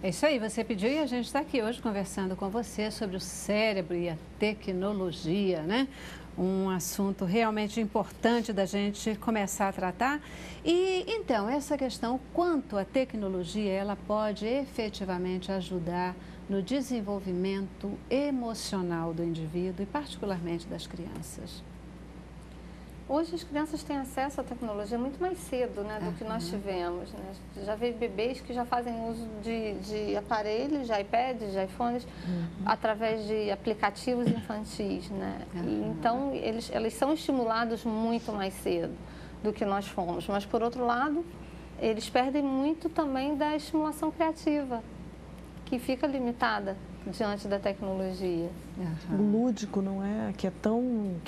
É isso aí, você pediu e a gente está aqui hoje conversando com você sobre o cérebro e a tecnologia, né? Um assunto realmente importante da gente começar a tratar. E então, essa questão, quanto a tecnologia ela pode efetivamente ajudar no desenvolvimento emocional do indivíduo e particularmente das crianças? Hoje as crianças têm acesso à tecnologia muito mais cedo, né, do que nós tivemos, né? Já veio bebês que já fazem uso de aparelhos, de iPads, de iPhones, através de aplicativos infantis, né? E, então, eles são estimulados muito mais cedo do que nós fomos. Mas, por outro lado, eles perdem muito também da estimulação criativa, que fica limitada diante da tecnologia. O lúdico, não é? Que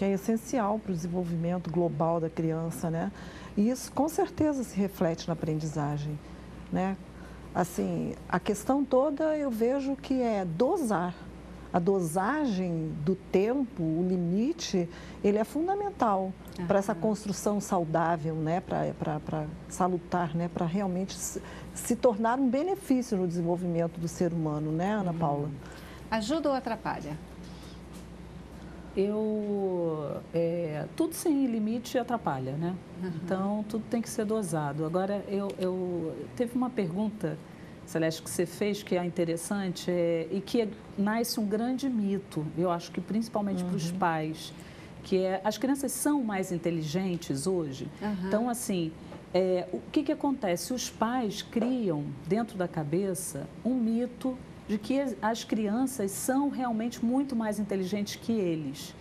é essencial para o desenvolvimento global da criança, né? E isso com certeza se reflete na aprendizagem, né? Assim, a questão toda eu vejo que é dosar. A dosagem do tempo, o limite, ele é fundamental para essa construção saudável, né? Para salutar, né? Para realmente se tornar um benefício no desenvolvimento do ser humano, né, Ana Paula? Ajuda ou atrapalha? Tudo sem limite atrapalha, né? Então, tudo tem que ser dosado. Agora, teve uma pergunta, Celeste, que você fez, que é interessante, e que nasce um grande mito, eu acho que principalmente para os pais, que é, as crianças são mais inteligentes hoje? Então, assim, o que acontece? Os pais criam dentro da cabeça um mito de que as crianças são realmente muito mais inteligentes que eles.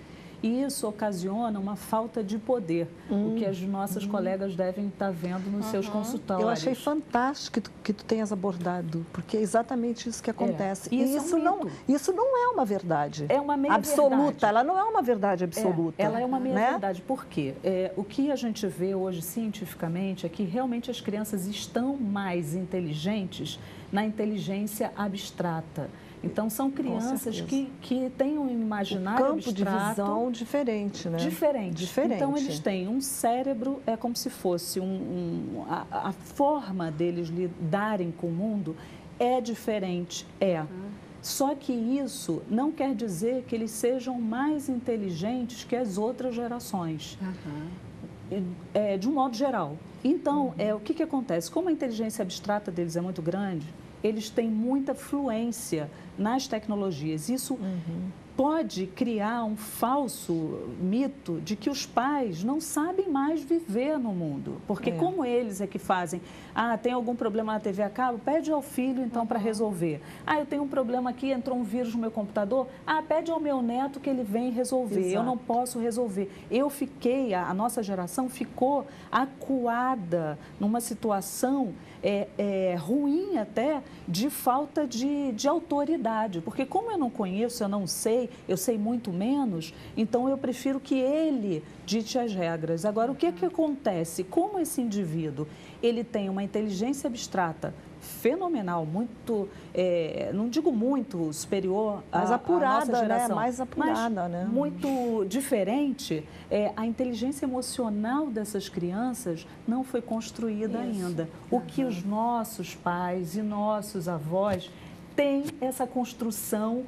E isso ocasiona uma falta de poder, o que as nossas colegas devem estar vendo nos seus consultórios. Eu achei fantástico que tu tenhas abordado, porque é exatamente isso que acontece. E isso não é uma verdade. É uma meia absoluta. Verdade. Ela não é uma verdade absoluta. Ela é uma meia né? verdade. Por quê? O que a gente vê hoje cientificamente é que realmente as crianças estão mais inteligentes na inteligência abstrata. Então, são crianças que têm um imaginário campo abstrato... de visão diferente, né? Diferente. Então, eles têm um cérebro, é como se fosse a forma deles lidarem com o mundo é diferente, Só que isso não quer dizer que eles sejam mais inteligentes que as outras gerações, de um modo geral. Então, o que acontece? Como a inteligência abstrata deles é muito grande, eles têm muita fluência nas tecnologias. Isso pode criar um falso mito de que os pais não sabem mais viver no mundo. Porque como eles é que fazem? Tem algum problema na TV a cabo? Pede ao filho, então, para resolver. Eu tenho um problema aqui, entrou um vírus no meu computador? Pede ao meu neto que ele vem resolver. Exato. Eu não posso resolver. A nossa geração ficou acuada numa situação ruim até, de falta de autoridade. Porque como eu não conheço, eu não sei, eu sei muito menos, então eu prefiro que ele dite as regras. Agora, o que acontece? Como esse indivíduo, ele tem uma inteligência abstrata fenomenal, muito, não digo muito superior à nossa geração, né? Mais apurada, mas né? muito diferente, a inteligência emocional dessas crianças não foi construída ainda. O que os nossos pais e nossos avós têm essa construção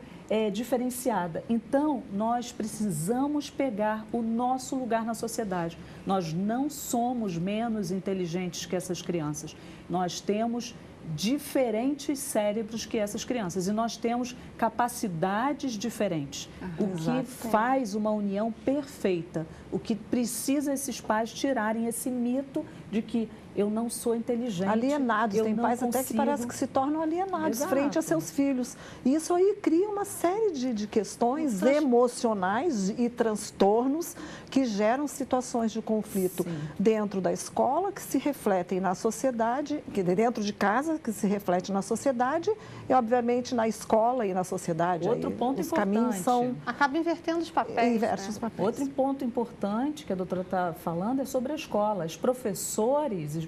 diferenciada. Então, nós precisamos pegar o nosso lugar na sociedade. Nós não somos menos inteligentes que essas crianças. Nós temos diferentes cérebros que essas crianças e nós temos capacidades diferentes, o que faz uma união perfeita. O que precisa esses pais tirarem esse mito de que eu não sou inteligente. Alienados, tem pais até que parece que se tornam alienados frente a seus filhos. E isso aí cria uma série de questões emocionais e transtornos que geram situações de conflito dentro da escola, que se refletem na sociedade, dentro de casa, que se reflete na sociedade e, obviamente, na escola e na sociedade. Outro ponto os importante. Caminhos são... Acaba invertendo os papéis. Outro ponto importante que a doutora está falando é sobre a escola. Os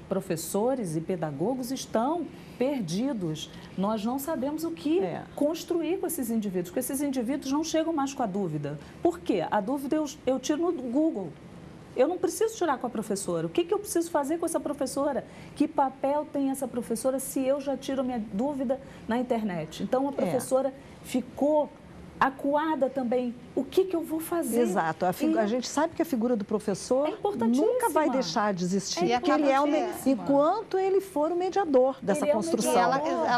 professores e pedagogos estão perdidos. Nós não sabemos o que construir com esses indivíduos, porque esses indivíduos não chegam mais com a dúvida. Por quê? A dúvida eu tiro no Google. Eu não preciso tirar com a professora. O que eu preciso fazer com essa professora? Que papel tem essa professora se eu já tiro minha dúvida na internet? Então, a professora ficou acuada também. O que eu vou fazer? Exato. A gente sabe que a figura do professor nunca vai deixar de existir, porque ele enquanto ele for o mediador dessa construção.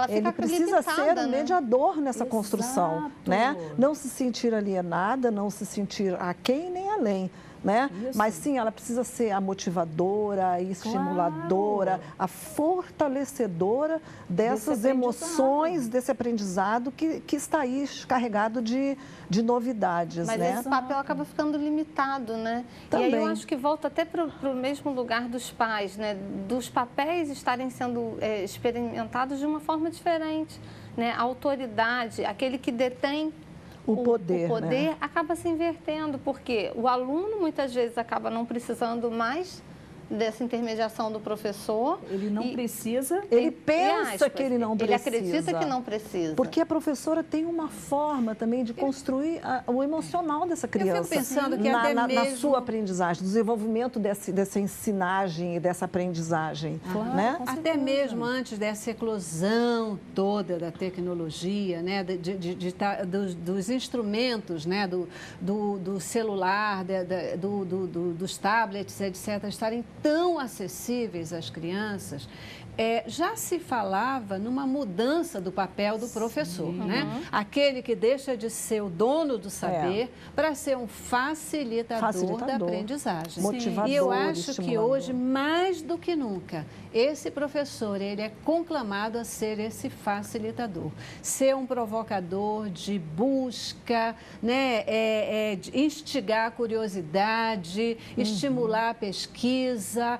Ele precisa ser o mediador nessa construção, né? Não se sentir alienada, não se sentir aquém nem além. Né? Mas sim, ela precisa ser a motivadora, a estimuladora, a fortalecedora dessas emoções, desse aprendizado que está aí carregado de novidades. Mas né? esse papel acaba ficando limitado, né? Também. E aí eu acho que volta até para o mesmo lugar dos pais, né? Dos papéis estarem sendo experimentados de uma forma diferente, né? A autoridade, aquele que detém o poder né? acaba se invertendo, porque o aluno muitas vezes acaba não precisando mais dessa intermediação do professor. Ele não precisa. Ele pensa que ele não precisa. Ele acredita que não precisa. Porque a professora tem uma forma também de construir o emocional dessa criança. Eu fico pensando que na sua aprendizagem, no desenvolvimento dessa ensinagem e dessa aprendizagem. Claro, né? Até mesmo antes dessa eclosão toda da tecnologia, né? Dos instrumentos, né? do celular, dos tablets, etc., estarem tão acessíveis às crianças, já se falava numa mudança do papel do professor, né? Aquele que deixa de ser o dono do saber para ser um facilitador da aprendizagem. Motivador, e eu acho que hoje, mais do que nunca, esse professor, ele é conclamado a ser esse facilitador, ser um provocador de busca, né? De instigar a curiosidade, estimular a pesquisa,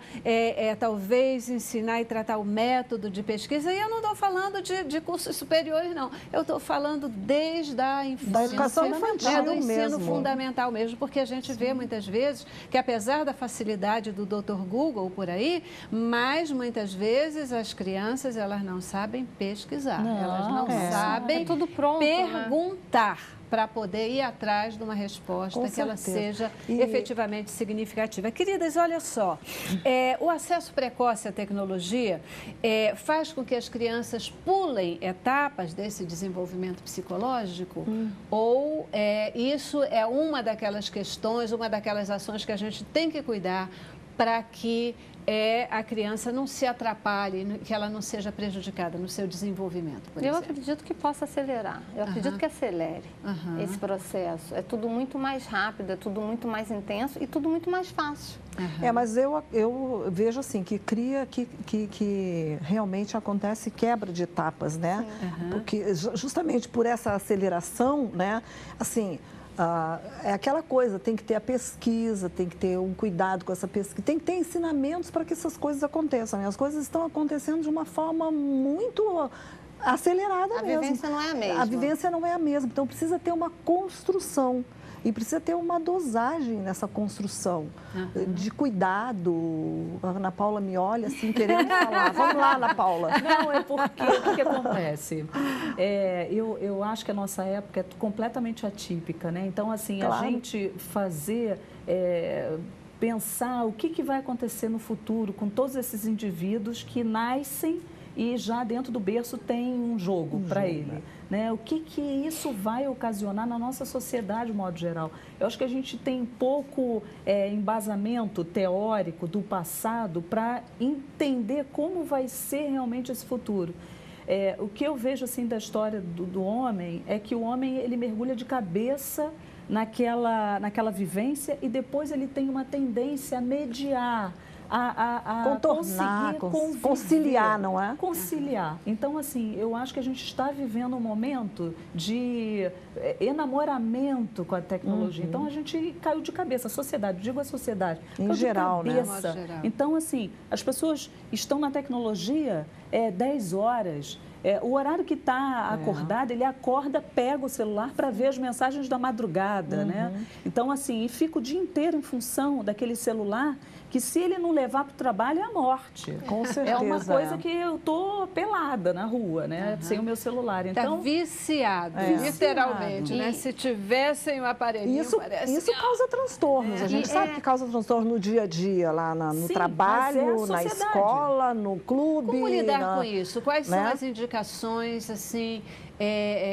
talvez ensinar e tratar o método de pesquisa. E eu não estou falando de cursos superiores, não. Eu estou falando desde a infância, da educação infantil do ensino mesmo. Fundamental mesmo, porque a gente vê muitas vezes que, apesar da facilidade do Dr. Google por aí, mas muitas vezes as crianças, elas não sabem pesquisar, elas não sabem tudo pronto, perguntar, né? Para poder ir atrás de uma resposta que ela seja efetivamente significativa. Queridas, olha só, o acesso precoce à tecnologia faz com que as crianças pulem etapas desse desenvolvimento psicológico? Ou isso é uma daquelas questões, uma daquelas ações que a gente tem que cuidar para que a criança não se atrapalhe, que ela não seja prejudicada no seu desenvolvimento, por exemplo? Eu acredito que possa acelerar, eu acredito que acelere esse processo. É tudo muito mais rápido, é tudo muito mais intenso e tudo muito mais fácil. Mas eu vejo assim, que que realmente acontece quebra de etapas, né? Porque justamente por essa aceleração, né? Assim, é aquela coisa, tem que ter a pesquisa, tem que ter um cuidado com essa pesquisa, tem que ter ensinamentos para que essas coisas aconteçam. E as coisas estão acontecendo de uma forma muito acelerada mesmo. A vivência não é a mesma. A vivência não é a mesma, então precisa ter uma construção. E precisa ter uma dosagem nessa construção, de cuidado. A Ana Paula me olha assim, querendo falar. Vamos lá, Ana Paula. Não, é porque o que acontece? Eu acho que a nossa época é completamente atípica, né? Então, assim, a gente fazer... pensar o que vai acontecer no futuro com todos esses indivíduos que nascem e já dentro do berço tem um jogo para ele. Né? O que isso vai ocasionar na nossa sociedade, de modo geral? Eu acho que a gente tem pouco embasamento teórico do passado para entender como vai ser realmente esse futuro. O que eu vejo assim da história do homem é que o homem ele mergulha de cabeça naquela vivência e depois ele tem uma tendência a mediar, a contornar, conciliar, não é? Conciliar. Então, assim, eu acho que a gente está vivendo um momento de enamoramento com a tecnologia. Então, a gente caiu de cabeça, a sociedade, digo a sociedade. Em geral, né? Então, assim, as pessoas estão na tecnologia 10 horas, O horário que está acordado, ele acorda, pega o celular para ver as mensagens da madrugada, né? Então, assim, e fica o dia inteiro em função daquele celular, que se ele não levar para o trabalho é a morte. Com certeza. É uma coisa que eu tô pelada na rua, né? Sem o meu celular. Então, tá viciado, literalmente, né? Se tivessem o aparelhinho, isso causa transtornos. A gente sabe que causa transtorno no dia a dia, lá no trabalho, na escola, no clube. Como lidar com isso? Quais são as indicações, assim,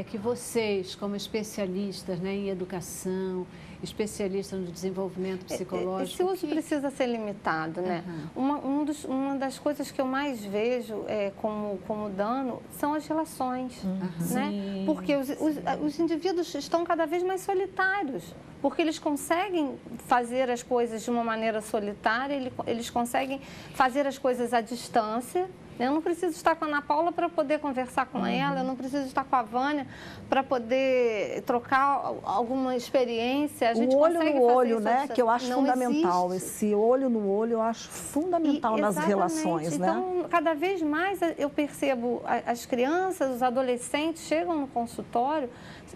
que vocês, como especialistas, né, em educação, especialistas no desenvolvimento psicológico... Esse uso precisa ser limitado, né? Uma das coisas que eu mais vejo como dano são as relações, né? Porque os indivíduos estão cada vez mais solitários, porque eles conseguem fazer as coisas de uma maneira solitária, eles conseguem fazer as coisas à distância. Eu não preciso estar com a Ana Paula para poder conversar com ela, eu não preciso estar com a Vânia para poder trocar alguma experiência. A gente o olho consegue no fazer olho, isso né? Que eu acho fundamental. Existe. Esse olho no olho eu acho fundamental nas relações, né? Então, cada vez mais eu percebo as crianças, os adolescentes chegam no consultório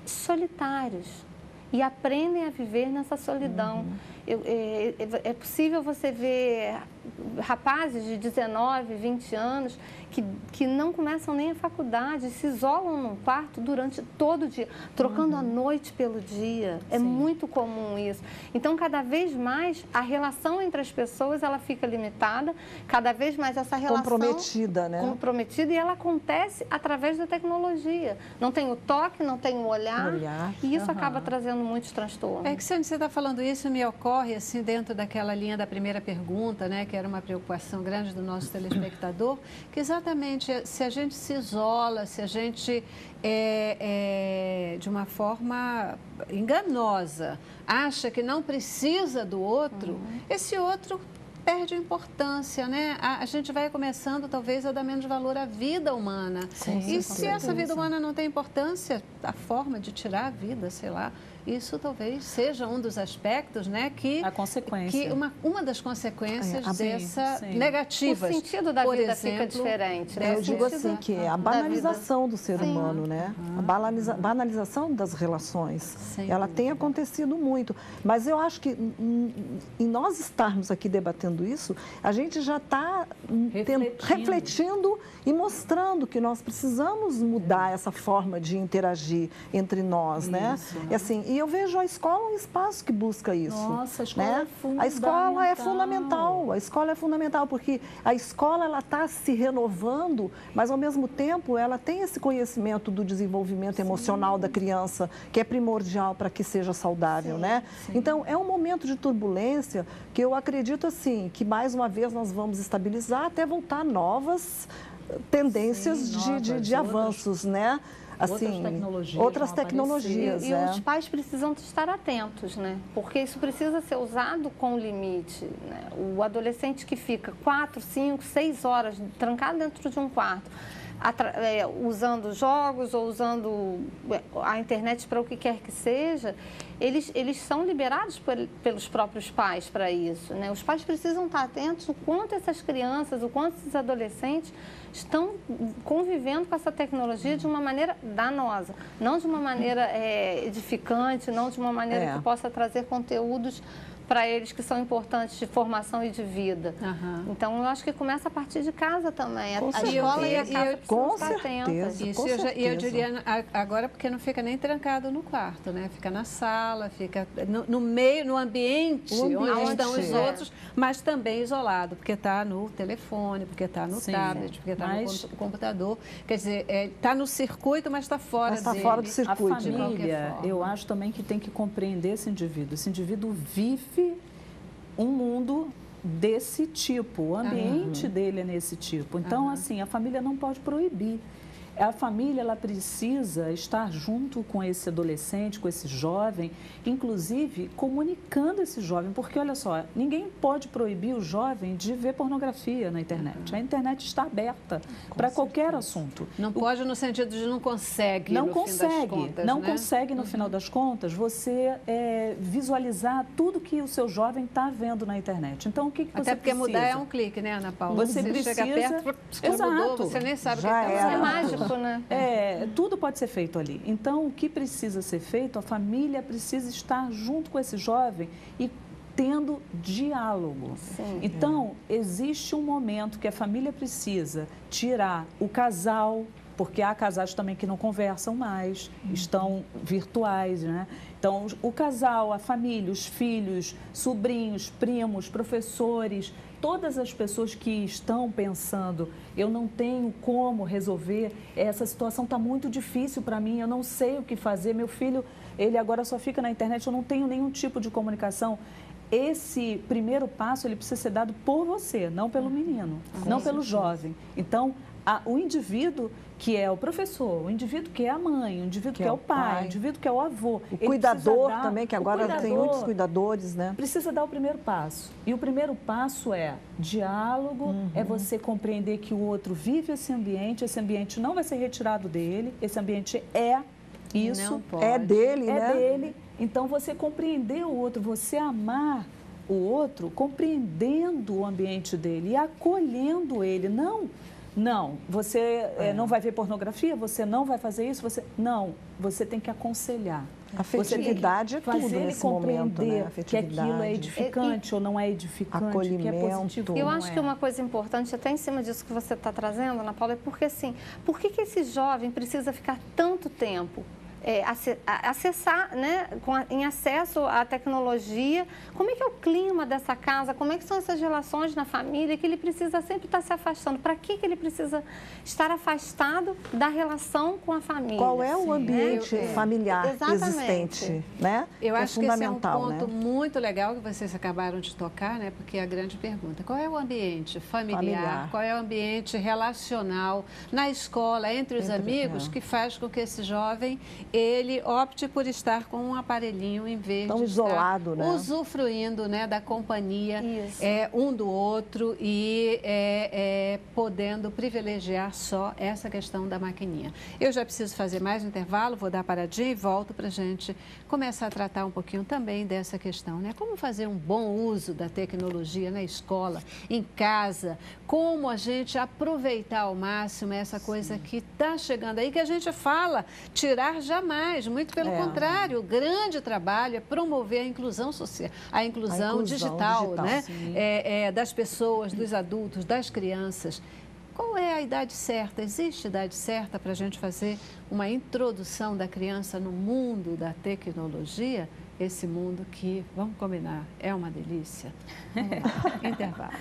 solitários e aprendem a viver nessa solidão. É possível você ver rapazes de 19, 20 anos que não começam nem a faculdade, se isolam num quarto durante todo o dia, trocando a noite pelo dia. É muito comum isso. Então, cada vez mais, a relação entre as pessoas, ela fica limitada, cada vez mais essa relação... Comprometida, né? Comprometida, e ela acontece através da tecnologia. Não tem o toque, não tem o olhar. E isso acaba trazendo muitos transtornos. É que, Sandra, você está falando isso, me ocorre, assim, dentro daquela linha da primeira pergunta, né, que era uma preocupação grande do nosso telespectador, que exatamente se a gente se isola, se a gente, de uma forma enganosa, acha que não precisa do outro, esse outro perde importância, né? A gente vai começando, talvez, a dar menos valor à vida humana. E se essa vida humana não tem importância, a forma de tirar a vida, sei lá, isso talvez seja um dos aspectos, né, a consequência. Que uma das consequências negativas. O sentido da vida fica diferente, né? Eu digo assim, que é a banalização do ser humano, né? A banalização das relações. Ela tem acontecido muito. Mas eu acho que em nós estarmos aqui debatendo isso, a gente já está refletindo e mostrando que nós precisamos mudar essa forma de interagir entre nós, né? E assim, e eu vejo a escola um espaço que busca isso. Nossa, a escola é fundamental. A escola é fundamental. A escola é fundamental porque a escola ela está se renovando, mas ao mesmo tempo ela tem esse conhecimento do desenvolvimento emocional da criança que é primordial para que seja saudável, né? Então é um momento de turbulência que eu acredito assim que mais uma vez nós vamos estabilizar até voltar novas tendências de avanços, né? Assim, outras tecnologias. E os pais precisam estar atentos, né? Porque isso precisa ser usado com limite, né? O adolescente que fica 4, 5, 6 horas trancado dentro de um quarto, usando jogos ou usando a internet para o que quer que seja, eles são liberados pelos próprios pais para isso, né? Os pais precisam estar atentos o quanto essas crianças, o quanto esses adolescentes estão convivendo com essa tecnologia de uma maneira danosa, não de uma maneira edificante, não de uma maneira que possa trazer conteúdos para eles que são importantes de formação e de vida. Então, eu acho que começa a partir de casa também. A escola e a casa precisam estar atentas. E eu diria agora porque não fica nem trancado no quarto, né? Fica na sala, fica no meio, no ambiente onde estão os outros, mas também isolado, porque está no telefone, porque está no tablet, porque está no computador. Quer dizer, está no circuito, mas está fora dele. Está fora do circuito. A família, eu acho também que tem que compreender esse indivíduo. Esse indivíduo vive um mundo desse tipo, o ambiente dele é nesse tipo. Então, assim, a família não pode proibir. A família, ela precisa estar junto com esse adolescente, com esse jovem, inclusive comunicando esse jovem, porque, olha só, ninguém pode proibir o jovem de ver pornografia na internet. A internet está aberta para qualquer assunto. Não pode no sentido de não consegue, não no consegue, fim das contas, não né? consegue, no final das contas, você visualizar tudo que o seu jovem está vendo na internet. Então, o que você precisa? Até porque mudar é um clique, né, Ana Paula? Você precisa... chega perto, mudou, você nem sabe o que está É mágico. lúdico, né? Tudo pode ser feito ali. Então, o que precisa ser feito, a família precisa estar junto com esse jovem e tendo diálogo. Sim. Então, existe um momento que a família precisa tirar o casal, porque há casais também que não conversam mais, estão virtuais, né? Então, o casal, a família, os filhos, sobrinhos, primos, professores, todas as pessoas que estão pensando, eu não tenho como resolver, essa situação está muito difícil para mim, eu não sei o que fazer, meu filho, ele agora só fica na internet, eu não tenho nenhum tipo de comunicação. Esse primeiro passo, ele precisa ser dado por você, não pelo menino, não pelo jovem. Então, o indivíduo que é o professor, o indivíduo que é a mãe, o indivíduo que é o pai, o indivíduo que é o avô. O cuidador também, que agora tem muitos cuidadores, né? Precisa dar o primeiro passo. E o primeiro passo é diálogo, é você compreender que o outro vive esse ambiente não vai ser retirado dele, esse ambiente é isso. É dele, né? É dele. Então, você compreender o outro, você amar o outro, compreendendo o ambiente dele e acolhendo ele. Não, você não vai ver pornografia, você não vai fazer isso, não, você tem que aconselhar. Afetividade é tudo nesse momento, né? Que aquilo é edificante ou não é edificante, acolhimento. que é positivo. Eu acho que uma coisa importante, até em cima disso que você está trazendo, Ana Paula, é porque assim, por que esse jovem precisa ficar tanto tempo acessar, né, em acesso à tecnologia? Como é que é o clima dessa casa? Como é que são essas relações na família que ele precisa sempre estar se afastando? Para que ele precisa estar afastado da relação com a família? Qual é o ambiente familiar existente, né? Eu acho que esse é um ponto né? muito legal que vocês acabaram de tocar, né? Porque é a grande pergunta, qual é o ambiente familiar, qual é o ambiente relacional na escola, entre os amigos, que faz com que esse jovem ele opte por estar com um aparelhinho em vez de isolado, estar usufruindo, né, da companhia um do outro e podendo privilegiar só essa questão da maquininha. Eu já preciso fazer mais um intervalo, vou dar paradinha e volto para a gente começar a tratar um pouquinho também dessa questão, né? Como fazer um bom uso da tecnologia na escola, em casa, como a gente aproveitar ao máximo essa coisa que está chegando aí, que a gente fala, tirar jamais, muito pelo contrário, o grande trabalho é promover a inclusão social, a inclusão digital, né? Das pessoas, dos adultos, das crianças. Qual é a idade certa? Existe idade certa para a gente fazer uma introdução da criança no mundo da tecnologia? Esse mundo que, vamos combinar, é uma delícia. Vamos lá. Intervalo.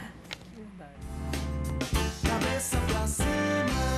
Cabeça pra cima.